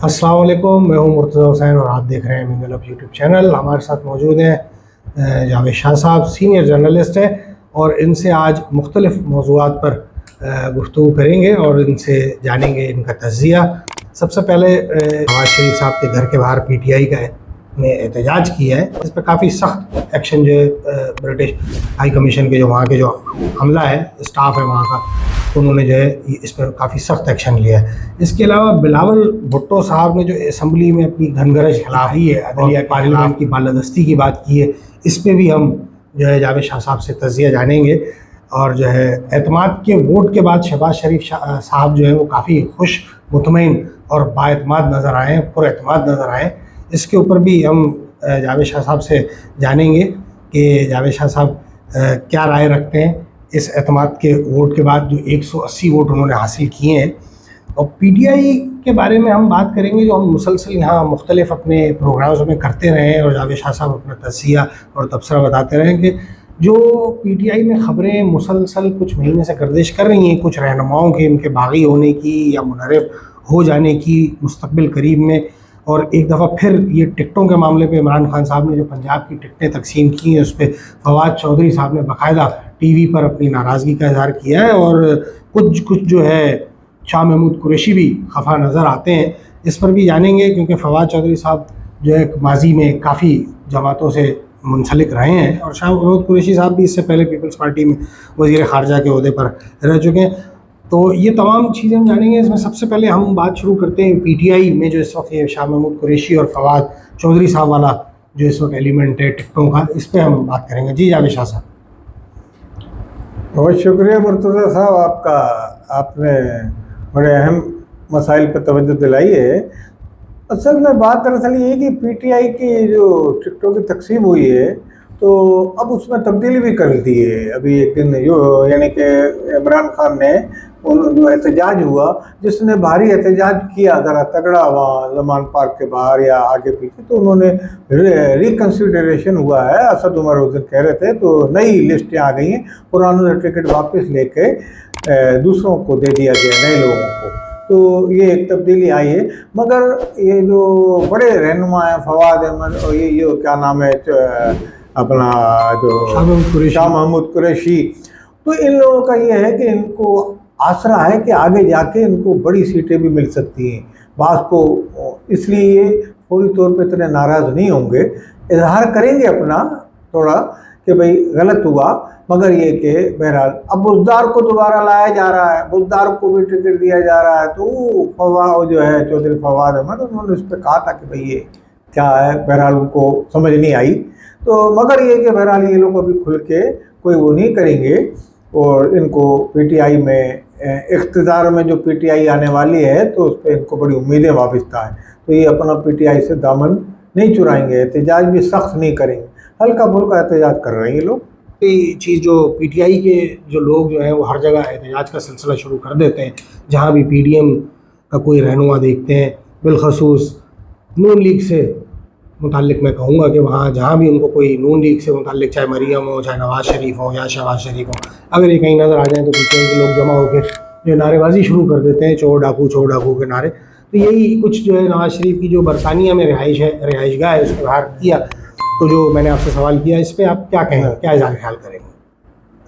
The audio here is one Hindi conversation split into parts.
अस्सलाम वालेकुम, मैं हूं मुर्तज़ा हुसैन और आप देख रहे हैं मिंगल अप यूट्यूब चैनल। हमारे साथ मौजूद हैं जावेद शाह साहब, सीनियर जर्नलिस्ट हैं और इनसे आज मुख्तलिफ़ मौज़ूआत पर गुफ्तगू करेंगे और इनसे जानेंगे इनका तज़किया। सबसे पहले नवाज शरीफ साहब के घर के बाहर PTI का ने एहतजाज किया है। इस पर काफ़ी सख्त एक्शन जो है ब्रिटिश हाई कमीशन के जो वहाँ के जो हमला है, स्टाफ है वहाँ का, उन्होंने जो है इस पर काफ़ी सख्त एक्शन लिया है। इसके अलावा बिलावल भुट्टो साहब ने जो असम्बली में अपनी घनगरज खिलाफी है, अदलिया पार्लियामेंट की बालादस्ती की बात की है, इस पर भी हम जो है जावेद शाह साहब से तज़किया जानेंगे। और जो है एतमाद के वोट के बाद शहबाज शरीफ साहब जो है वो काफ़ी खुश, मुतमईन और बाएतमाद नज़र आए, पुरएतमाद नज़र आए। इसके ऊपर भी हम जावेद शाह साहब से जानेंगे कि जावेद शाह साहब क्या राय रखते हैं इस एतमाद के वोट के बाद जो 180 वोट उन्होंने हासिल किए हैं। और PTI के बारे में हम बात करेंगे, जो हम मुसलसल यहाँ मुख्तलिफ अपने प्रोग्राम्स में करते रहे हैं और जावेद शाह साहब अपना तज़किया और तबसरा बताते रहे कि जो PTI में ख़बरें मुसलसल कुछ महीने से गर्दिश कर रही हैं, कुछ रहनुमाओं के इनके बागी होने की या मुनहरफ हो जाने की मुस्तक़बिल करीब में, और एक दफ़ा फिर ये टिकटों के मामले पे इमरान खान साहब ने जो पंजाब की टिकटें तकसीम की हैं, उस पर फवाद चौधरी साहब ने बाकायदा TV पर अपनी नाराज़गी का इज़हार किया है और कुछ जो है शाह महमूद कुरैशी भी खफा नज़र आते हैं। इस पर भी जानेंगे क्योंकि फवाद चौधरी साहब जो है माजी में काफ़ी जमातों से मुंसलिक रहे हैं और शाह महमूद कुरैशी साहब भी इससे पहले पीपल्स पार्टी में वज़ीर ख़ारजा के ओहदे पर रह चुके हैं। तो ये तमाम चीज़ें हम जानेंगे। इसमें सबसे पहले हम बात शुरू करते हैं PTI में जो इस वक्त ये शाह महमूद कुरैशी और फवाद चौधरी साहब वाला जो इस वक्त एलिमेंट है टिकटों का, इस पर हम बात करेंगे। जी जावेद शाह साहब। बहुत शुक्रिया मुर्तज़ा साहब आपका, आपने बड़े अहम मसाइल पर तवज्जो दिलाई है। असल में बात दरअसल ये है कि PTI की जो टिकटों की तकसीम हुई है तो अब उसमें तब्दीली भी कर दी है। अभी एक दिन जो यानी कि इमरान खान ने जो एहतजाज हुआ, जिसने भारी एहतजाज किया ज़रा तगड़ा वहाँ लमान पार्क के बाहर या आगे पीछे, तो उन्होंने रिकन्सिडरेशन हुआ है। असद उमर उस दिन कह रहे थे तो नई लिस्टें आ गई हैं, पुराना टिकट वापस लेके दूसरों को दे दिया गया, नए लोगों को। तो ये एक तब्दीली आई है। मगर ये जो बड़े रहनुमा हैं फवाद अहमद और ये क्या नाम है अपना जो शाह महमूद कुरैशी, तो इन लोगों का ये है कि इनको आसरा है कि आगे जाके इनको बड़ी सीटें भी मिल सकती हैं। बात को इसलिए फौरी तौर पे इतने नाराज़ नहीं होंगे, इजहार करेंगे अपना थोड़ा कि भाई गलत हुआ, मगर ये कि बहरहाल अब बुज़दार को दोबारा लाया जा रहा है, बुज़दार को भी टिकट दिया जा रहा है। तो फवाद जो है चौधरी फवाद अहमद, उन्होंने उस पर कहा था कि भाई ये क्या है, बहरहाल उनको समझ नहीं आई। तो मगर ये कि बहरहाल ये लोग अभी खुल के कोई वो नहीं करेंगे और इनको PTI में इख्तिदार में जो PTI आने वाली है तो उस पर इनको बड़ी उम्मीदें वाबस्ता है। तो ये अपना PTI से दामन नहीं चुराएंगे, एहतजाज भी सख्त नहीं करेंगे, हल्का फुल्का एहतजाज कर रहे हैं ये लोग। ये चीज़ जो PTI के जो लोग जो हैं वो हर जगह एहतजाज का सिलसिला शुरू कर देते हैं, जहाँ भी PDM का कोई रहनुमा देखते हैं, बिलखसूस नून लीग से मुताल्लिक मैं कहूँगा कि वहाँ जहाँ भी उनको कोई नून लीग से मुताल्लिक, चाहे मरीम हो, चाहे नवाज शरीफ हो या शहबाज शरीफ हो, अगर ये कहीं नज़र आ जाए तो PTI के लोग जमा होकर जो नारेबाजी शुरू कर देते हैं, चोर डाकू के नारे। तो यही कुछ जो है नवाज शरीफ की जो बरतानिया में रिहाइशगाह है उसके बाहर किया। तो जो मैंने आपसे सवाल किया, इस पर आप क्या कहेंगे, क्या इज़हार ख्याल करेंगे?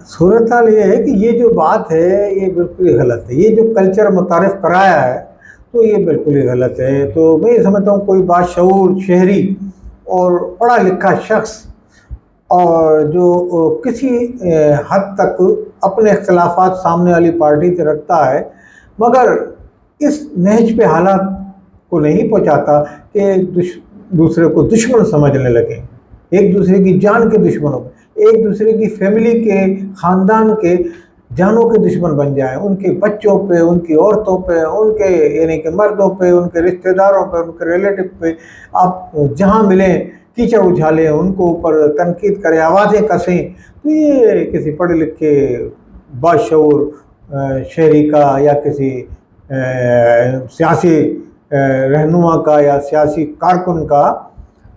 सूरत हाल ये है कि ये जो बात है ये बिल्कुल ही गलत है। ये जो कल्चर मुतारिफ कराया है तो ये बिल्कुल ही गलत है। तो मैं ये समझता हूँ कोई बाशऊर शहरी और पढ़ा लिखा शख्स और जो किसी हद तक अपने इख्तलाफात सामने वाली पार्टी से रखता है, मगर इस नहज पे हालात को नहीं पहुँचाता कि दूसरे को दुश्मन समझने लगे, एक दूसरे की जान के दुश्मन हो, एक दूसरे की फैमिली के, ख़ानदान के जानों के दुश्मन बन जाएं, उनके बच्चों पे, उनकी औरतों पे, उनके यानी कि मर्दों पे, उनके रिश्तेदारों पे, उनके रिलेटिव पे आप जहाँ मिलें कीचड़ उछालें, उनको ऊपर तनकीद करें, आवाज़ें कसें। तो ये किसी पढ़े लिखे बाशऊर शहरी का या किसी सियासी रहनुमा का या सियासी कारकुन का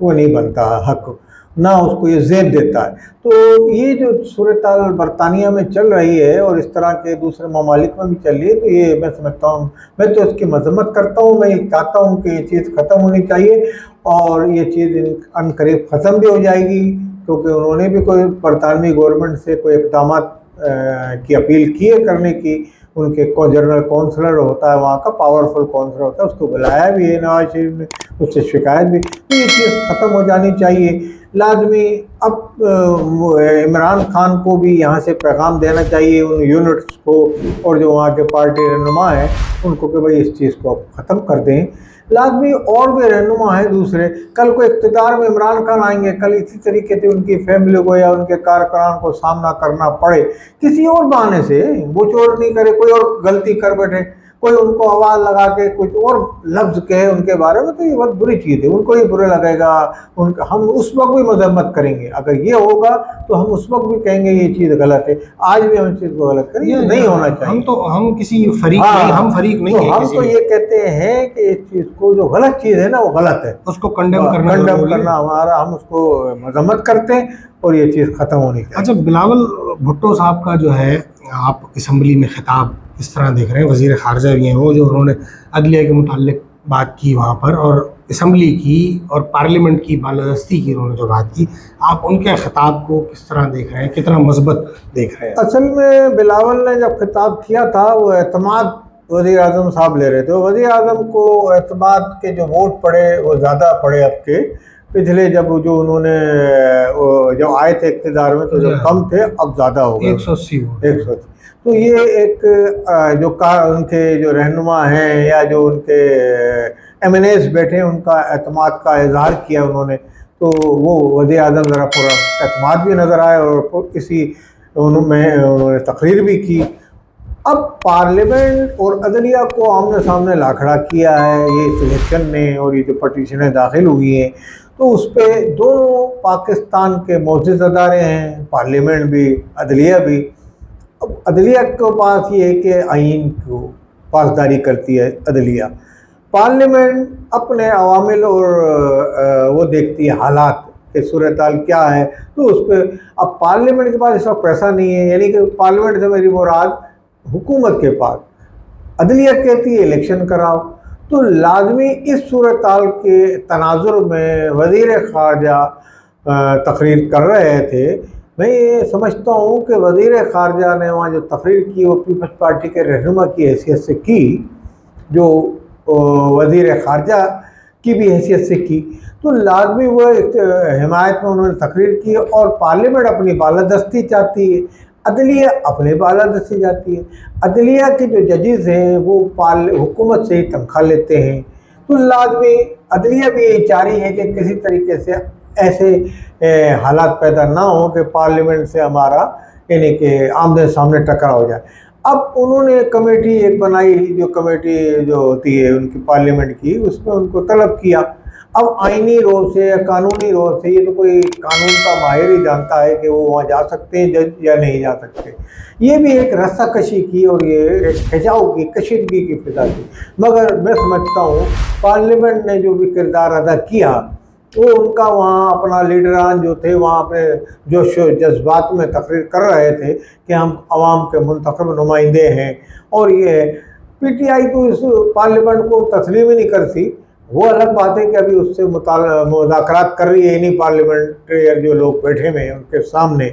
वो नहीं बनता हक। ना उसको ये ज़ेब देता है। तो ये जो सूरत बरतानिया में चल रही है और इस तरह के दूसरे ममालिक में भी चल रही है, तो ये मैं समझता हूँ, मैं तो इसकी मजम्मत करता हूँ। मैं चाहता हूँ कि ये चीज़ ख़त्म होनी चाहिए और ये चीज़ अनकरीब ख़त्म भी हो जाएगी, क्योंकि उन्होंने भी कोई बरतानवी गवर्नमेंट से कोई इक़दाम की अपील की है करने की। उनके जनरल काउंसलर होता है वहाँ का, पावरफुल काउंसलर होता है, उसको बुलाया भी है नवाज शरीफ ने, उससे शिकायत भी। तो ये चीज़ ख़त्म हो जानी चाहिए लाजमी। अब इमरान खान को भी यहाँ से पैगाम देना चाहिए उन यूनिट्स को और जो वहाँ के पार्टी रहनुमा हैं उनको कि भाई इस चीज़ को अब ख़त्म कर दें। लाजमी और भी रहनुमा हैं दूसरे, कल को इक़्तिदार में इमरान खान आएंगे, कल इसी तरीके से उनकी फैमिली को या उनके कारकुनान को सामना करना पड़े किसी और बहाने से, वो चोर नहीं करे, कोई और गलती कर बैठे, कोई उनको आवाज़ लगा के कुछ और लफ्ज़ कहे उनके बारे में, तो ये बहुत बुरी चीज़ है, उनको ही बुरा लगेगा। उनका हम उस वक्त भी मजम्मत करेंगे, अगर ये होगा तो हम उस वक्त भी कहेंगे ये चीज़ गलत है। आज भी हम इस चीज़ को गलत करें, ये नहीं होना चाहिए। हम किसी फरीक नहीं, हम फरीक नहीं है, हम तो ये कहते हैं कि इस चीज़ को, जो गलत चीज़ है ना वो गलत है, उसको कंडेम करना हमारा, हम उसको मजम्मत करते हैं और ये चीज़ ख़त्म होनी चाहिए। अच्छा, बिलावल भुट्टो साहब का जो है, आप असम्बली में खिताब इस तरह देख रहे हैं, वज़ीर ख़ारजा भी हैं वो, जो उन्होंने अदलिया के मुताल्लिक बात की वहाँ पर, और असम्बली की और पार्लियामेंट की बालादस्ती की उन्होंने जो बात की, आप उनके खिताब को किस तरह देख रहे हैं, कितना मस्बत देख रहे हैं? असल में बिलावल ने जब खिताब किया था वो एतमाद वज़ीर आज़म साहब ले रहे थे। वज़ीर आज़म को एतमाद के जो वोट पड़े वो ज़्यादा पड़े अब के पिछले, जब जो उन्होंने जब आए थे इक़्तिदार में तो जो कम थे अब ज़्यादा हो गए, 180 180। तो ये एक जो उनके जो रहनुमा हैं या जो उनके एमएनएस बैठे हैं उनका एतमाद का इजहार किया उन्होंने, तो वो वज़ीर आज़म ज़रा पूरा एतमाद भी नज़र आए और किसी उन्होंने तकरीर भी की। अब पार्लियामेंट और अदलिया को आमने सामने लाखड़ा किया है ये सिलेक्शन ने, और ये जो पटिशनें दाखिल हुई हैं, तो उस पर दोनों पाकिस्तान के मोअज़्ज़ज़ अदारे हैं, पार्लियामेंट भी अदलिया भी। अब अदलिया के पास ये है कि आइन को पासदारी करती है अदलिया, पार्लियामेंट अपने अवामिल और वो देखती है हालात कि सूरत हाल क्या है, तो उस पर अब पार्लियामेंट के पास इस वक्त पैसा नहीं है, यानी कि पार्लियामेंट से मेरी मुराद हुकूमत के पास, अदलिया कहती है इलेक्शन कराओ। तो लाजमी इस सूरत हाल के तनाजुर में वज़ीर ख़ारजा तकरीर कर रहे थे। मैं ये समझता हूँ कि वज़ीर ख़ारजा ने वहाँ जो तकरीर की वो पीपल्स पार्टी के रहनुमा की हैसियत से की, जो वज़ीर ख़ारजा की भी हैसियत से की, तो लाजमी वो हिमायत में उन्होंने तकरीर की। और पार्लियामेंट अपनी बालादस्ती चाहती है, अदलिया अपने बालादस्ती जाती है। अदलिया के जो जजेस हैं वो हुकूमत से ही तनख्वाह लेते हैं, तो लाजमी अदलिया भी यही चाह रही है कि किसी तरीके से ऐसे हालात पैदा ना हो कि पार्लियामेंट से हमारा यानी कि आमने सामने टकराव हो जाए। अब उन्होंने कमेटी एक बनाई, जो कमेटी जो होती है उनकी पार्लियामेंट की, उसमें उनको तलब किया। अब आइनी रोज से या कानूनी रोज से, ये तो कोई कानून का माहिर ही जानता है कि वो वहाँ जा सकते हैं जज या नहीं जा सकते। ये भी एक रस्साकशी की और ये एक खिंचाव की, कशीदगी की फिजा थी। मगर मैं समझता हूँ पार्लियामेंट ने जो भी किरदार अदा किया वो उनका, वहाँ अपना लीडरान जो थे वहाँ अपने जोश जज्बात में तकरीर कर रहे थे कि हम आवाम के मुंतखब नुमाइंदे हैं। और ये पीटीआई तो इस पार्लियामेंट को तस्लीम ही नहीं करती। वो अलग बात है कि अभी उससे मुज़ाकरात कर रही है इन्हीं पार्लियामेंट्रियन जो लोग बैठे हुए हैं उनके सामने।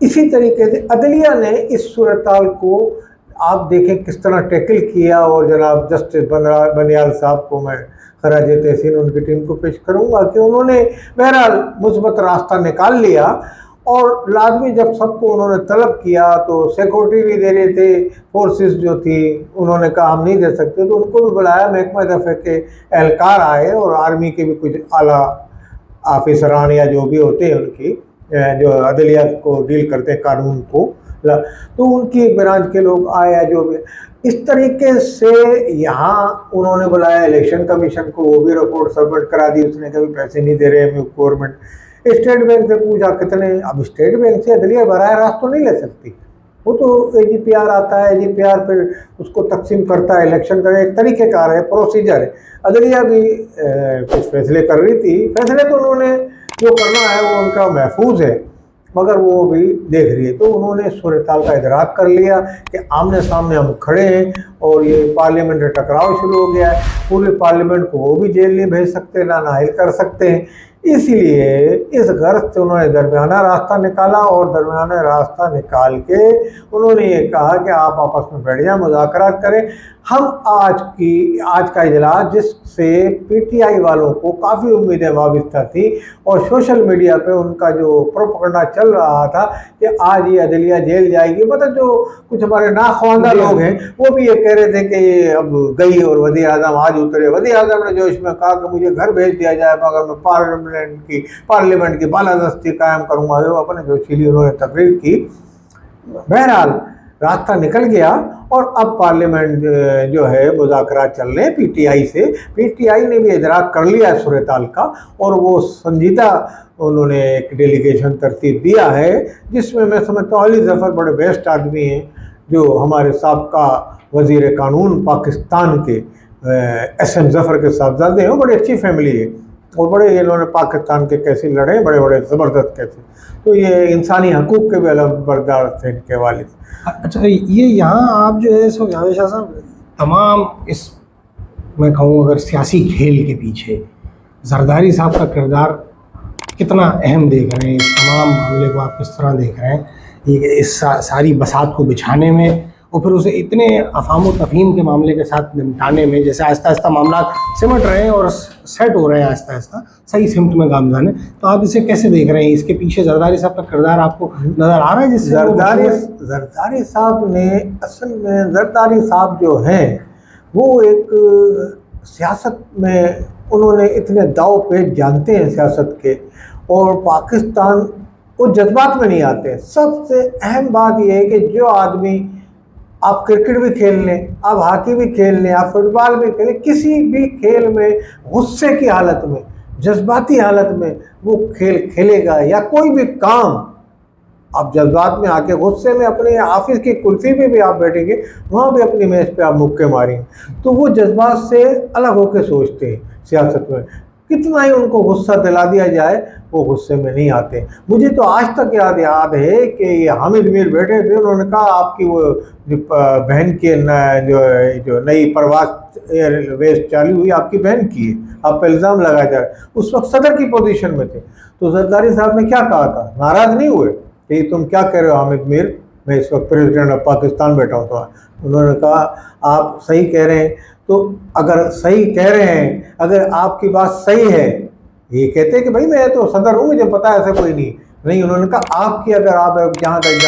इसी तरीके से अदलिया ने इस सूरत हाल को आप देखें किस तरह टैकल किया। और जनाब जस्टिस बनियाल साहब को मैं खराज तहसीन उनकी टीम को पेश करूँगा कि उन्होंने बहरहाल मुस्बत रास्ता निकाल लिया। और लाजमी जब सबको उन्होंने तलब किया तो सिक्योरिटी भी दे रहे थे, फोर्सेस जो थी उन्होंने कहा हम नहीं दे सकते, तो उनको भी बुलाया। महकमा दफ़े के एहलकार आए और आर्मी के भी कुछ आला ऑफिसरान या जो भी होते हैं उनकी जो अदलिया को डील करते हैं कानून को, तो उनकी ब्रांच के लोग आए। जो भी इस तरीके से यहाँ उन्होंने बुलाया इलेक्शन कमीशन को, वो भी रिपोर्ट सबमिट करा दी, उसने कभी पैसे नहीं दे रहे हमें गवर्नमेंट। स्टेट बैंक से पूछा कितने, अब स्टेट बैंक से अदलिया बराह रास्त तो नहीं ले सकती, वो तो AGPR आता है, AGPR फिर उसको तकसीम करता है, इलेक्शन का एक तरीक़ेकार है, प्रोसीजर है। अदलिया भी कुछ फैसले कर रही थी, फैसले तो उन्होंने जो करना है वो उनका महफूज है, मगर वो भी देख रही है। तो उन्होंने सूरत-ए-हाल का इदराक कर लिया कि आमने सामने हम खड़े हैं और ये पार्लियामेंट्री टकराव शुरू हो गया है, पूरे पार्लियामेंट को वो भी जेल नहीं भेज सकते, ना नाअहल कर सकते हैं। इसलिए इस गर्ज से उन्होंने दरमियाना रास्ता निकाला और दरमियाना रास्ता निकाल के उन्होंने ये कहा कि आप आपस में बैठ जाएं, मुज़ाकरात करें। हम आज का इजलास, जिससे पीटीआई वालों को काफ़ी उम्मीदें वाबिस्ता थी और सोशल मीडिया पे उनका जो प्रोपेगेंडा चल रहा था कि आज ये अदलिया जेल जाएगी, मतलब जो कुछ हमारे नाख्वानदा लोग हैं वो भी ये कह रहे थे कि ये अब गई और वज़ीर आज़म आज उतरे। वज़ीर आज़म ने जो इसमें कहा कि मुझे घर भेज दिया जाए मगर मैं पार्लियामेंट की बालादस्ती कायम करूँगा, वो अपने जोशीली उन्होंने तकरीर की। बहरहाल रास्ता निकल गया और अब पार्लियामेंट जो है मुज़ाकरात चल रहे हैं पीटीआई से। पीटीआई ने भी इदराक कर लिया सूरत-ए-हाल का और वो संजीदा उन्होंने एक डेलीगेशन तरतीब दिया है, जिसमें मैं समझता हूँ अली ज़फ़र बड़े बेस्ट आदमी हैं, जो हमारे साबका वज़ीर कानून पाकिस्तान के एस.एम. ज़फ़र के साहबजादे हैं। बड़ी अच्छी फैमिली है और बड़े इन्होंने पाकिस्तान के कैसे लड़े, बड़े बड़े ज़बरदस्त कैसे, तो ये इंसानी हकूक़ के भी अलमबरदार थे इनके वालिद। अच्छा, ये यहाँ आप जो है सो जावेद शाह साहब तमाम इस, मैं कहूँ अगर सियासी खेल के पीछे जरदारी साहब का किरदार कितना अहम देख रहे हैं, इस तमाम मामले को आप किस तरह देख रहे हैं, ये इस सारी बसात को बिछाने में और फिर उसे इतने अफाम व तफहीम के मामले के साथ निपटाने में, जैसे आहिस्ता आहिस्ता मामला सिमट रहे हैं और सेट हो रहे हैं आहिस्ता आहिस्ता सही सिमत में गामज़ान है, तो आप इसे कैसे देख रहे हैं? इसके पीछे जरदारी साहब का किरदार आपको नज़र आ रहा है? जिससे जरदारी साहब ने, असल में जरदारी साहब जो हैं वो एक सियासत में उन्होंने इतने दाव पेच जानते हैं सियासत के, और पाकिस्तान वो जज्बात में नहीं आते। सबसे अहम बात यह है कि जो आदमी, आप क्रिकेट भी खेल लें, आप हॉकी भी खेल लें, आप फुटबॉल भी खेलें, किसी भी खेल में गुस्से की हालत में, जज्बाती हालत में वो खेल खेलेगा, या कोई भी काम आप जज्बात में आके गुस्से में अपने ऑफिस की कुर्सी पे भी आप बैठेंगे, वहाँ भी अपनी मेज़ पे आप मुक्के मारेंगे, तो वो जज्बात से अलग होकर सोचते हैं सियासत में। कितना ही उनको गुस्सा दिला दिया जाए वो गुस्से में नहीं आते। मुझे तो आज तक याद है कि ये हामिद मीर बैठे थे, उन्होंने कहा आपकी वो बहन की जो नई परवाज़ एयरवेज चालू हुई आपकी बहन की है, आप पर इल्ज़ाम लगाया जा रहा है। उस वक्त सदर की पोजीशन में थे, तो जरदारी साहब ने क्या कहा था, नाराज़ नहीं हुए कि तुम क्या कह रहे हो हामिद मीर, मैं इस वक्त प्रेसिडेंट ऑफ पाकिस्तान बैठा हूँ। तो उन्होंने कहा आप सही कह रहे हैं, तो अगर सही कह रहे हैं, अगर आपकी बात सही है, ये कहते हैं कि भाई मैं तो सदर हूँ, मुझे पता है ऐसा कोई नहीं, उन्होंने कहा आपकी, अगर आप जहाँ तक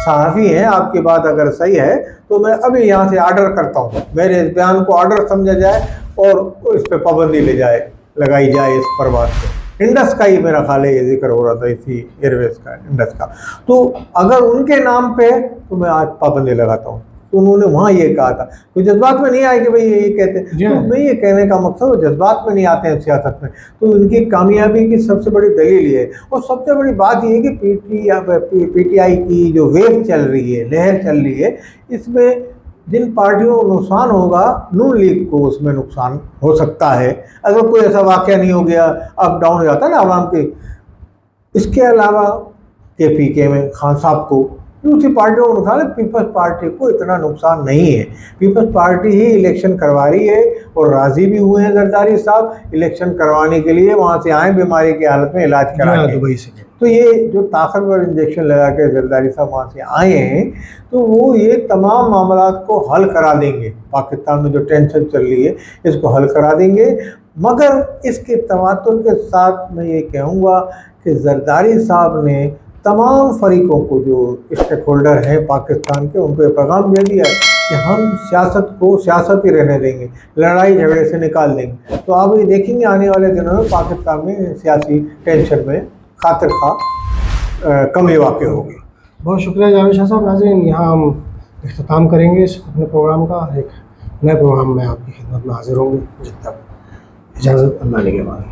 सहाफ़ी हैं, आपकी बात अगर सही है तो मैं अभी यहाँ से ऑर्डर करता हूँ, मेरे इस बयान को ऑर्डर समझा जाए और इस पर पाबंदी लगाई जाए इस परवाज़ पे। इंडस का ही मेरा ख्याल है ये जिक्र हो रहा था, इसी एयरवेज का, इंडस का। तो अगर उनके नाम पे तो मैं आज पाबंदी लगाता हूँ। तो उन्होंने वहाँ ये कहा था, कोई जज्बात में नहीं आए कि भाई ये कहते हैं, तो मैं ये कहने का मकसद वो जज्बात में नहीं आते हैं सियासत में। तो इनकी कामयाबी की सबसे बड़ी दलील ये है। और सबसे बड़ी बात ये है कि पीटीआई की जो वेव चल रही है, लहर चल रही है, इसमें जिन पार्टियों को नुकसान होगा, नून लीग को उसमें नुकसान हो सकता है अगर कोई ऐसा वाक़या नहीं हो गया, अप डाउन हो जाता है ना आवाम के। इसके अलावा KPK में खान साहब को, दूसरी पार्टियों को नुकसान है, पीपल्स पार्टी को इतना नुकसान नहीं है। पीपल्स पार्टी ही इलेक्शन करवा रही है और राज़ी भी हुए हैं जरदारी साहब इलेक्शन करवाने के लिए, वहाँ से आए बीमारी की हालत में इलाज करा के दुबई से। तो ये जो ताकतवर इंजेक्शन लगा के जरदारी साहब वहाँ से आए हैं, तो वो ये तमाम मामला को हल करा देंगे। पाकिस्तान में जो टेंशन चल रही है इसको हल करा देंगे। मगर इसके तवातुर के साथ मैं ये कहूँगा कि जरदारी साहब ने तमाम फरीकों को, जो स्टेक होल्डर हैं पाकिस्तान के, उनको ये पैगाम दे दिया कि हम सियासत को सियासत ही रहने देंगे, लड़ाई झगड़े से निकाल देंगे। तो आप ये देखेंगे आने वाले दिनों में पाकिस्तान में सियासी टेंशन में खातिर खा कमी वाक़ होगी। बहुत शुक्रिया जावेद शाह साहब। नाज़रीन, यहाँ हम इख्तिताम करेंगे इस अपने प्रोग्राम का। एक नए प्रोग्राम में आपकी खिदमत में हाजिर होंगे। जब तक इजाज़त, अल्लाह के बाद।